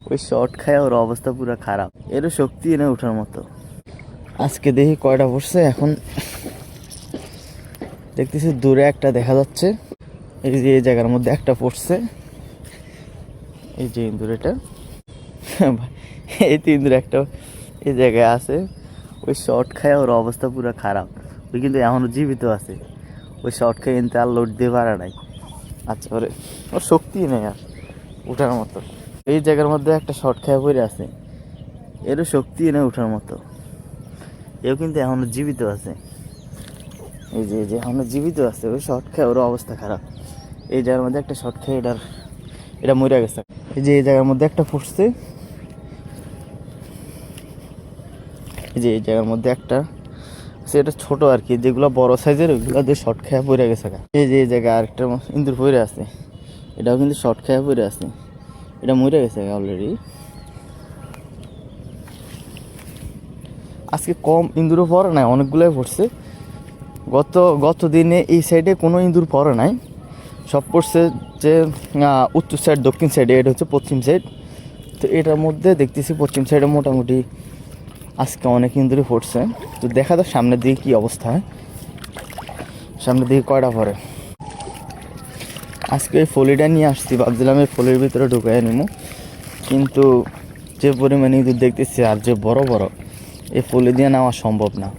ওই শর্ট খায় ওর অবস্থা পুরো খারাপ, এরও শক্তি এনে ওঠার মতো। আজকে দেখি কয়টা পড়ছে। এখন দেখতেছি দূরে একটা দেখা যাচ্ছে, এই যে এই জায়গার মধ্যে একটা পড়ছে, এই যে ইন্দুরেটা এই তো ইন্দুর একটা এই জায়গায় আছে। ওই শর্ট খায় ওর অবস্থা পুরো খারাপ, ওই কিন্তু এখনও জীবিত আছে। ওই শর্ট খায় কিন্তু আর লোড দিয়ে পারা নাই। আচ্ছা ওরে ওর শক্তি নেই আর ওঠার মতো। এই জায়গার মধ্যে একটা শর্ট খায় পড়ে আছে, এরও শক্তি নেই ওঠার মতো। এও কিন্তু এখনও জীবিত আছে, এই যে এখনও জীবিত আছে। ওই শর্ট খায় ওর অবস্থা খারাপ। এই জায়গার মধ্যে একটা শর্ট খায়, এটা মরে গেছে। এই যে এই জায়গার মধ্যে একটা পড়ছে, এই যে এই জায়গার মধ্যে একটা, এটা ছোট আর কি, যেগুলো বড় সাইজের ওইগুলো দিয়ে শর্ট খেয়া পড়ে গেছে। এই যে এই জায়গায় আরেকটা ইন্দুর পড়ে আছে, এটাও কিন্তু শর্ট খেয়া পড়ে আছে, এটা মরে গেছে অলরেডি। আজকে কম ইন্দুরও পড়ে নাই, অনেকগুলোই পড়ছে। গত দিনে এই সাইডে কোনো ইন্দুর পড়ে নাই, সব পড়ছে যে উত্তর সাইড দক্ষিণ সাইডে, এটা হচ্ছে পশ্চিম সাইড। তো এটার মধ্যে দেখতেছি পশ্চিম সাইডে মোটামুটি আজকে অনেক ইন্দুরই পড়ছে। তো দেখা যাক সামনের দিকে কী অবস্থা হয়, সামনের দিকে কয়টা পড়ে। আজকে এই ফলিটা নিয়ে আসছি, ভাবছিলাম এই ফলির ভিতরে ঢুকাই নিব, কিন্তু যে পরিমাণে ইঁদুর দেখতেছি আর যে বড় বড়, এই ফলি দিয়ে নেওয়া সম্ভব না।